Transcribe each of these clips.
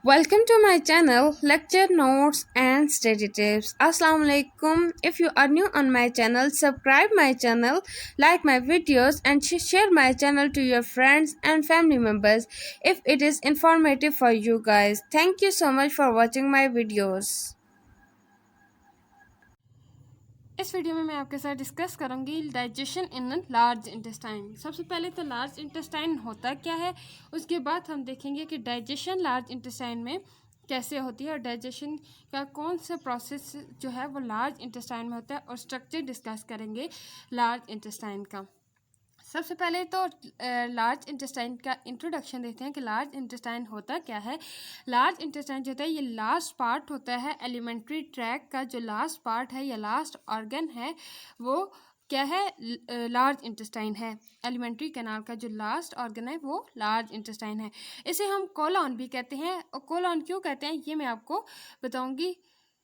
Welcome to my channel, Lecture Notes and Study Tips. Assalamu alaikum. If you are new on my channel, subscribe my channel, like my videos and share my channel to your friends and family members if it is informative for you guys. Thank you so much for watching my videos. इस video में मैं आपके साथ discuss करूंगी digestion इन large intestine. सबसे पहले तो large intestine होता क्या है, उसके बाद हम देखेंगे कि डाइजेशन लार्ज इंटेस्टाइन में कैसे होती है और डाइजेशन का कौन सा प्रोसेस जो है वो लार्ज इंटेस्टाइन में होता है और स्ट्रक्चर डिस्कस करेंगे लार्ज इंटेस्टाइन का। सबसे पहले तो लार्ज इंटेस्टाइन का इंट्रोडक्शन देते हैं कि लार्ज इंटेस्टाइन होता क्या है। लार्ज इंटेस्टाइन जो होता है ये लास्ट पार्ट होता है एलिमेंट्री ट्रैक का, जो लास्ट पार्ट है या लास्ट ऑर्गन है वो क्या है, लार्ज इंटेस्टाइन है। एलिमेंट्री कैनाल का जो लास्ट ऑर्गन है वो लार्ज इंटेस्टाइन है। इसे हम कोलॉन भी कहते हैं, और कोलॉन क्यों कहते हैं ये मैं आपको बताऊंगी।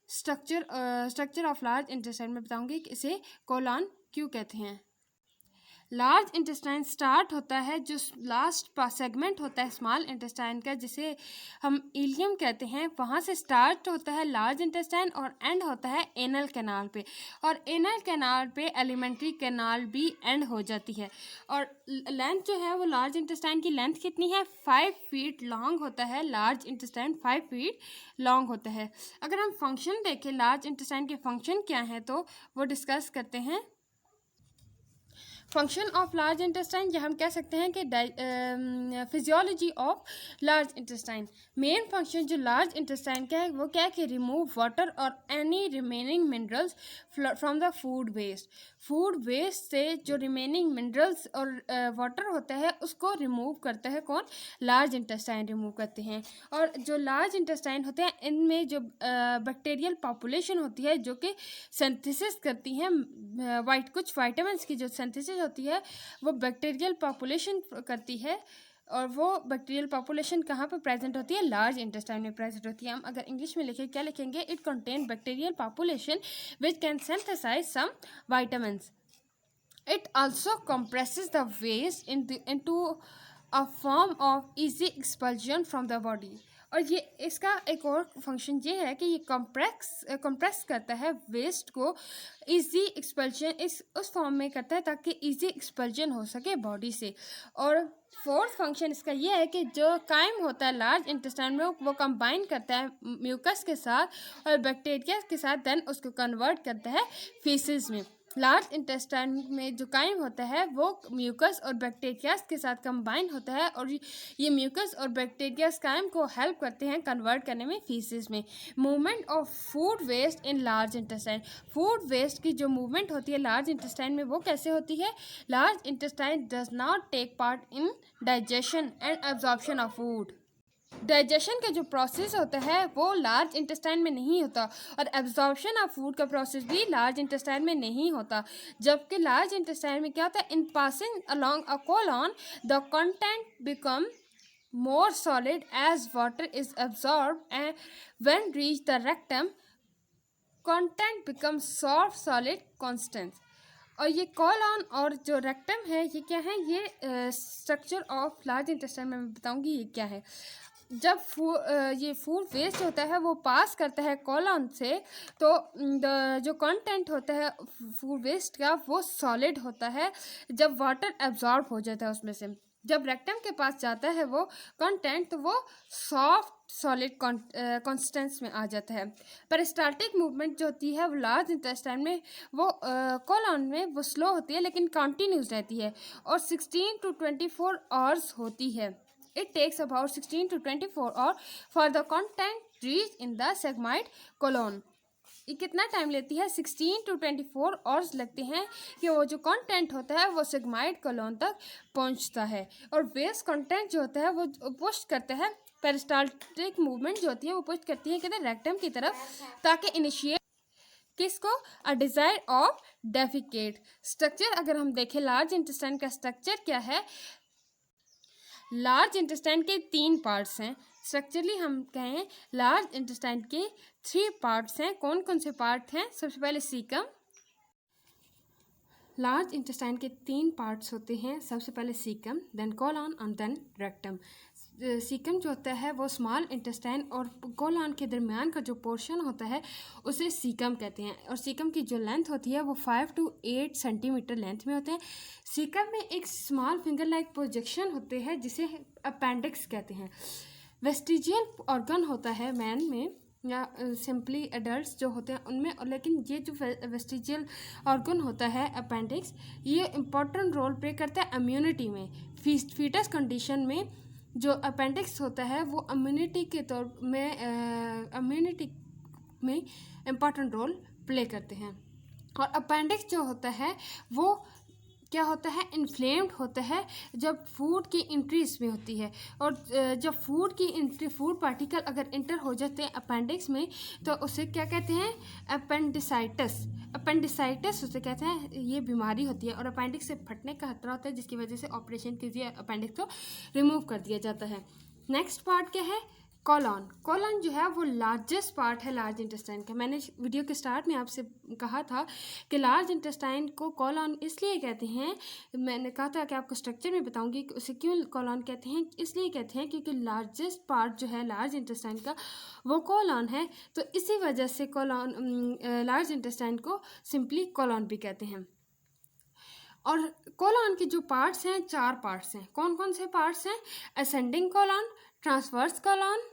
स्ट्रक्चर ऑफ लार्ज इंटेस्टाइन में बताऊंगी कि इसे कोलॉन क्यों कहते हैं। लार्ज इंटेस्टाइन स्टार्ट होता है, जो लास्ट सेगमेंट होता है स्मॉल इंटेस्टाइन का जिसे हम इलियम कहते हैं, वहाँ से स्टार्ट होता है लार्ज इंटेस्टाइन और एंड होता है एनल कैनाल पे, और एनल कैनाल पे एलिमेंट्री कैनाल भी एंड हो जाती है। और लेंथ जो है वो लार्ज इंटेस्टाइन की लेंथ कितनी है, 5 फीट लॉन्ग होता है। लार्ज इंटेस्टाइन 5 फीट लॉन्ग होता है। अगर हम फंक्शन देखें लार्ज इंटेस्टाइन के फंक्शन क्या हैं तो वो डिस्कस करते हैं। फंक्शन ऑफ लार्ज इंटेस्टाइन, या हम कह सकते हैं कि physiology of large intestine. Main function जो लार्ज इंटेस्टाइन का है वो क्या है कि रिमूव वाटर और any remaining minerals from the food waste. Food waste से जो रिमेनिंग मिनरल्स और वाटर होता है उसको रिमूव करता है कौन, लार्ज इंटेस्टाइन रिमूव करते हैं। और जो लार्ज इंटेस्टाइन होते हैं इनमें जो बैक्टीरियल पॉपुलेशन होती है जो कि सिंथेसिस करती हैं कुछ वाइटामिन्स की जो सिंथेसिस होती है वो बैक्टीरियल पॉपुलेशन करती है, और वो बैक्टीरियल पॉपुलेशन कहाँ पर प्रेजेंट होती है, लार्ज इंटेस्टाइन में प्रेजेंट होती है। हम अगर इंग्लिश में लिखें क्या लिखेंगे, it contain bacterial population which can synthesise some vitamins. It also compresses the waste into a form of easy expulsion from the body। और ये इसका एक और फंक्शन ये है कि ये कंप्रेस करता है वेस्ट को, इजी एक्सपल्जन उस फॉर्म में करता है ताकि इजी एक्सपल्जन हो सके बॉडी से। और फोर्थ फंक्शन इसका ये है कि जो काइम होता है लार्ज इंटेस्टाइन में वो कंबाइन करता है म्यूकस के साथ और बैक्टीरिया के साथ, देन उसको कन्वर्ट करता है फीसिस में। लार्ज इंटेस्टाइन में जो काइम होता है वो म्यूकस और बैक्टीरियाज के साथ कंबाइन होता है, और ये म्यूकस और बैक्टीरियाज काइम को हेल्प करते हैं कन्वर्ट करने में फीसिस में। Movement of food waste in large intestine, food waste की जो मूवमेंट होती है लार्ज इंटेस्टाइन में वो कैसे होती है। Large intestine does not take part in digestion and absorption of food. Digestion का जो प्रोसेस होता है वो लार्ज इंटेस्टाइन में नहीं होता, और एब्जॉर्प्शन ऑफ फूड का प्रोसेस भी लार्ज इंटेस्टाइन में नहीं होता। जबकि लार्ज इंटेस्टाइन में क्या होता है, इन passing along a colon the content become more solid as water is absorbed, and when reach the rectum content becomes soft solid constant। और ये कॉलॉन और जो रेक्टम है ये क्या है, ये स्ट्रक्चर ऑफ लार्ज इंटेस्टाइन में मैं बताऊंगी ये क्या है। जब ये फूड वेस्ट होता है वो पास करता है कॉलॉन से, तो जो कंटेंट होता है फूड वेस्ट का वो सॉलिड होता है जब वाटर एब्जॉर्ब हो जाता है उसमें से। जब रेक्टम के पास जाता है वो कंटेंट तो वो सॉफ्ट सॉलिड कंसिस्टेंस में आ जाता है। पेरिस्टाल्टिक मूवमेंट जो होती है वो लार्ज इंटेस्टाइन में वो कोलॉन में वो स्लो होती है लेकिन कंटिन्यूस रहती है, और 16 to 24 आवर्स होती है। It takes about 16 to 24 hours for the content reach in the sigmoid colon। ये कितना टाइम लेती है, 16 to 24 आवर्स लगते हैं कि वो जो कंटेंट होता है वो सिग्माइड कोलोन तक पहुंचता है। और वेस्ट कंटेंट जो होता है वो पुश करता है, पेरिस्टाल्टिक मूवमेंट जो होती है वो पुश करती है किधर, रेक्टम की तरफ, ताकि इनिशिएट किसको, a desire of defecate. Structure अगर हम देखें लार्ज इंटेस्टाइन का स्ट्रक्चर क्या है, लार्ज इंटेस्टाइन के 3 पार्ट्स हैं। स्ट्रक्चरली हम कहें लार्ज इंटेस्टाइन के 3 पार्ट्स हैं। कौन कौन से पार्ट हैं, सबसे पहले सीकम। लार्ज इंटेस्टाइन के 3 पार्ट्स होते हैं, सबसे पहले सीकम, देन कोलॉन और देन रेक्टम। सीकम जो होता है वो स्मॉल इंटेस्टाइन और कोलन के दरमियान का जो पोर्शन होता है उसे सीकम कहते हैं। और सीकम की जो लेंथ होती है वो 5 to 8 सेंटीमीटर लेंथ में होते हैं। सीकम में एक स्मॉल फिंगर लाइक प्रोजेक्शन होते हैं जिसे अपेंडिक्स कहते हैं। वेस्टिजियल ऑर्गन होता है मैन में या सिंपली एडल्ट्स जो होते हैं उनमें, और लेकिन ये जो वेस्टिजियल ऑर्गन होता है अपेंडिक्स, ये इम्पोर्टेंट रोल प्ले करता है इम्यूनिटी में। फीटस कंडीशन में जो अपेंडिक्स होता है वो इम्यूनिटी के तौर में इम्पोर्टेंट रोल प्ले करते हैं। और अपेंडिक्स जो होता है वो क्या होता है, इन्फ्लेम्ड होता है जब फूड की एंट्री इसमें होती है। और जब फूड की एंट्री, फूड पार्टिकल अगर इंटर हो जाते हैं अपेंडिक्स में तो उसे क्या कहते हैं, अपेंडिसाइटिस। अपेंडिसाइटिस उसे कहते हैं, ये बीमारी होती है और अपेंडिक्स से फटने का खतरा होता है जिसकी वजह से ऑपरेशन के जरिए अपेंडिक्स को रिमूव कर दिया जाता है। नेक्स्ट पार्ट क्या है, कॉलन। कॉलन जो है वो लार्जेस्ट पार्ट है लार्ज इंटेस्टाइन का। मैंने वीडियो के स्टार्ट में आपसे कहा था कि लार्ज इंटेस्टाइन को कॉलन इसलिए कहते हैं, मैंने कहा था कि आपको स्ट्रक्चर में बताऊंगी कि उसे क्यों कॉलन कहते हैं। इसलिए कहते हैं क्योंकि लार्जेस्ट पार्ट जो है लार्ज इंटेस्टाइन का वो कॉलन है, तो इसी वजह से कॉलन लार्ज इंटेस्टाइन को सिंपली कॉलन भी कहते हैं। और कॉलन के जो पार्ट्स हैं, 4 पार्ट्स हैं। कौन कौन से पार्ट्स हैं, ascending colon, transverse colon,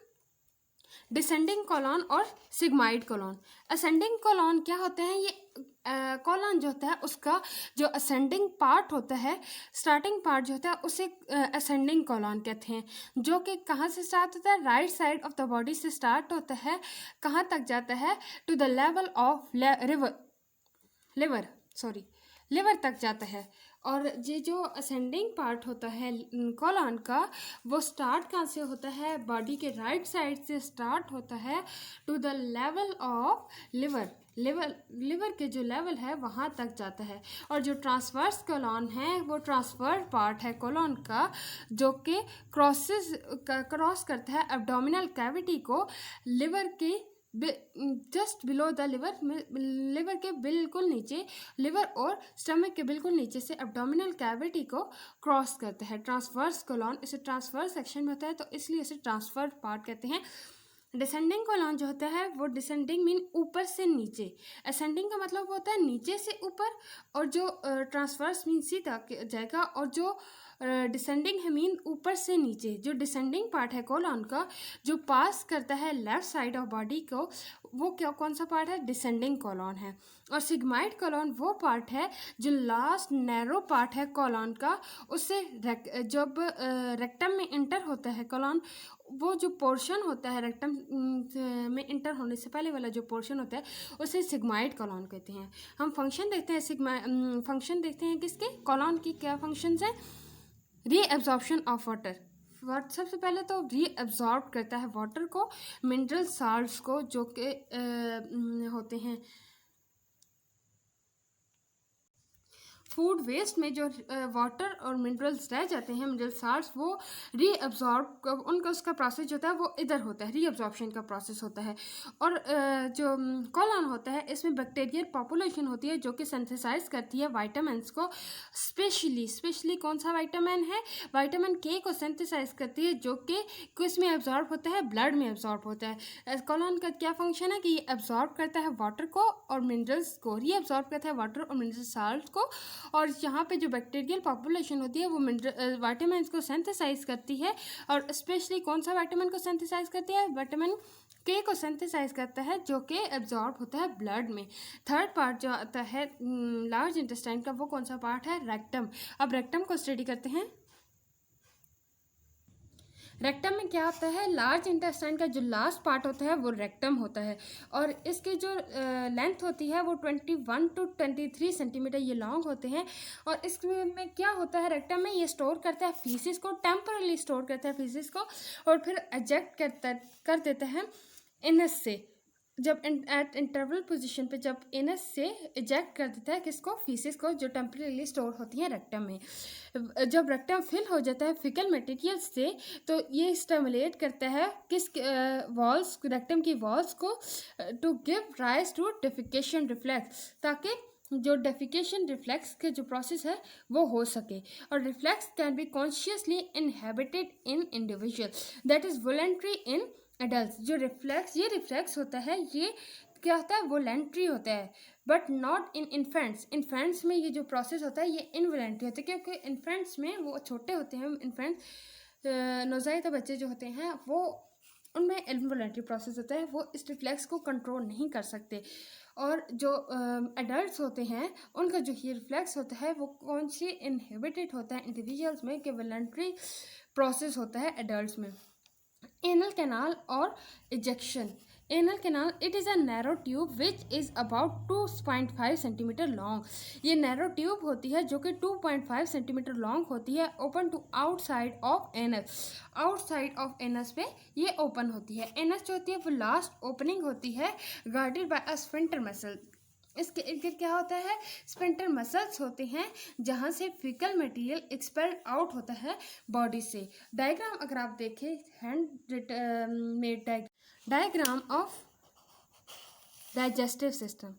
descending colon और सिग्माइड कॉलन। असेंडिंग कॉलन क्या होते हैं, ये कॉलन जो होता है उसका जो असेंडिंग पार्ट होता है, स्टार्टिंग पार्ट जो होता है उसे असेंडिंग कॉलन कहते हैं, जो कि कहाँ से स्टार्ट होता है, right side of the body से स्टार्ट होता है, कहाँ तक जाता है, to the level of liver तक जाता है। और ये जो असेंडिंग पार्ट होता है कॉलन का, वो स्टार्ट कहाँ से होता है, बॉडी के राइट साइड से स्टार्ट होता है to the level of liver के जो लेवल है वहाँ तक जाता है। और जो ट्रांसवर्स कॉलन है वो ट्रांसफर पार्ट है कॉलन का, जो कि क्रॉस करता है एब्डोमिनल कैविटी को लिवर के जस्ट बिलो द लिवर के बिल्कुल नीचे, लिवर और स्टमक के बिल्कुल नीचे से एब्डोमिनल कैविटी को क्रॉस करता है। ट्रांसवर्स कॉलन इसे ट्रांसफर सेक्शन में होता है, तो इसलिए इसे ट्रांसफर पार्ट कहते हैं। डिसेंडिंग कॉलन जो होता है वो डिसेंडिंग मीन ऊपर से नीचे, असेंडिंग का मतलब होता है नीचे से ऊपर, और जो ट्रांसवर्स मीन सीधा जाएगा, और जो डिसेंडिंग है मीन ऊपर से नीचे। जो डिसेंडिंग पार्ट है कॉलन का जो पास करता है लेफ्ट साइड ऑफ बॉडी को, वो कौन सा पार्ट है, डिसेंडिंग कॉलन है। और सिग्माइड कॉलन वो पार्ट है जो लास्ट नैरो पार्ट है कॉलन का, उससे जब रेक्टम में इंटर होता है कॉलन, वो जो पोर्शन होता है रेक्टम में इंटर होने से पहले वाला जो पोर्शन होता है उसे सिग्माइड कॉलन कहते हैं। हम फंक्शन देखते हैं, फंक्शन देखते हैं किसके, कॉलन की क्या फंक्शंस हैं, रीएब्जॉर्प्शन ऑफ वाटर। सबसे पहले तो रीएब्जॉर्ब करता है वाटर को, मिनरल साल्ट्स को, जो कि होते हैं फूड वेस्ट में जो वाटर और मिनरल्स रह जाते हैं, मिनरल साल्ट्स, वो रीअब्जॉर्ब उनका उसका प्रोसेस जो होता है वो इधर होता है, रीअब्जॉर्प्शन का प्रोसेस होता है। और जो कॉलन होता है इसमें बैक्टीरियल पॉपुलेशन होती है जो कि सिंथेसाइज करती है वाइटामिन्स को। स्पेशली कौन सा वाइटामिन है, विटामिन के को सिंथेसाइज करती है, जो कि किस में एब्जॉर्ब होता है, ब्लड में एब्जॉर्ब होता है। कॉलन का क्या फंक्शन है कि ये एब्जॉर्ब करता है वाटर को और मिनरल्स को, रीअब्जॉर्ब करता है वाटर और मिनरल साल्ट को। और यहाँ पे जो बैक्टीरियल पॉपुलेशन होती है वो विटामिन को सिंथेसाइज करती है। और स्पेशली कौन सा विटामिन को सिंथेसाइज करती है, विटामिन के को सिंथेसाइज करता है, जो कि एब्जॉर्ब होता है ब्लड में। थर्ड पार्ट जो आता है लार्ज इंटेस्टाइन का, वो कौन सा पार्ट है, रेक्टम। अब रेक्टम को स्टडी करते हैं। रेक्टम में क्या होता है, लार्ज इंटेस्टाइन का जो लास्ट पार्ट होता है वो रेक्टम होता है, और इसकी जो लेंथ होती है वो 21 to 23 सेंटीमीटर ये लॉन्ग होते हैं। और इसमें क्या होता है, रेक्टम में ये स्टोर करता है फीसिस को, टेम्परली स्टोर करता है फीसिस को, और फिर एजेक्ट कर देता है एनस से। जब एट इंटरवल पोजीशन पे जब एनस से इजेक्ट कर देता है किसको, फीसिस को, जो टेम्परेली स्टोर होती है रेक्टम में। जब रेक्टम फिल हो जाता है फिकल मटेरियल से, तो ये स्टिमुलेट करता है किस वॉल्स, रेक्टम की वॉल्स को, to give rise to defecation reflex, ताकि जो डेफिकेशन रिफ्लेक्स के जो प्रोसेस है वो हो सके। और reflex can be consciously inhabited in individual that is voluntary in adult. जो ये रिफ्लेक्स होता है, ये क्या होता है, वॉलेंट्री होता है, but not in infants. Infants में ये जो प्रोसेस होता है ये इनवॉलेंट्री होता है, क्योंकि इन्फेंट्स में वो छोटे होते हैं, इन्फेंट्स नवजायदा बच्चे जो होते हैं वो उनमें इनवॉलेंट्री प्रोसेस होता है, वो इस रिफ्लेक्स को कंट्रोल नहीं कर सकते। और जो एडल्ट्स होते हैं उनका जो ये रिफ्लेक्स होता है वो कौन सी इनहिबिटेड होता है इंडिविजुअल्स में, कि वॉलंटरी प्रोसेस होता है एडल्ट्स में। एनल कैनाल और ejection. Anal canal, it is a narrow tube which is about 2.5 centimetre long. ये नैरो ट्यूब होती है जो कि 2.5 सेंटीमीटर लॉन्ग होती है, open to outside of anus. Outside of anus पे ये ओपन होती है। एनस जो होती है वो लास्ट ओपनिंग होती है, guarded by a sphincter muscle. इसके इर्द गिर्द क्या होता है, स्फिंक्टर मसल्स होते हैं जहाँ से फिकल मटेरियल एक्सपेल आउट होता है बॉडी से। डायग्राम अगर आप देखें, hand made diagram of digestive system,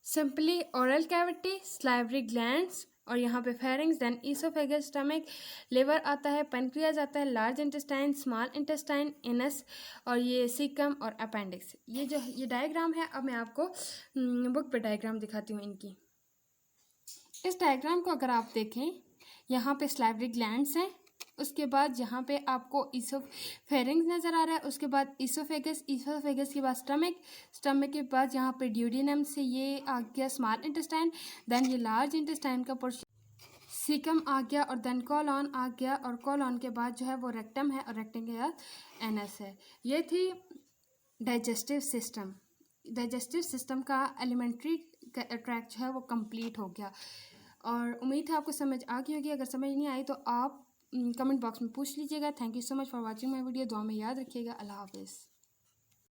simply oral cavity, salivary glands, और यहाँ पे pharynx, then oesophagus, stomach, liver आता है, पेनक्रियाज आता है, large intestine, small intestine, anus, और ये सीकम और अपेंडिक्स। ये डायग्राम है। अब मैं आपको बुक पे डायग्राम दिखाती हूँ इनकी। इस डायग्राम को अगर आप देखें, यहाँ पे सलाइवरी ग्लैंड्स हैं, उसके बाद यहाँ पे आपको फेरिंग्स नज़र आ रहा है, उसके बाद ईसोफेगस के बाद स्टमक के बाद यहाँ पे ड्यूडिनम से ये आ गया स्मॉल इंटेस्टाइन, देन ये लार्ज इंटेस्टाइन का पोर्शन सीकम आ गया, और देन कॉलॉन आ गया, और कॉलॉन के बाद जो है वो रेक्टम है, और रेक्टम के बाद एनस है। ये थी डाइजेस्टिव सिस्टम। डाइजेस्टिव सिस्टम का एलिमेंट्री ट्रैक जो है वो कंप्लीट हो गया, और उम्मीद है आपको समझ आ गई होगी। अगर समझ नहीं आई तो आप कमेंट बॉक्स में पूछ लीजिएगा। Thank you so much for watching my video. दुआ में याद रखिएगा। अल्लाह हाफिज़।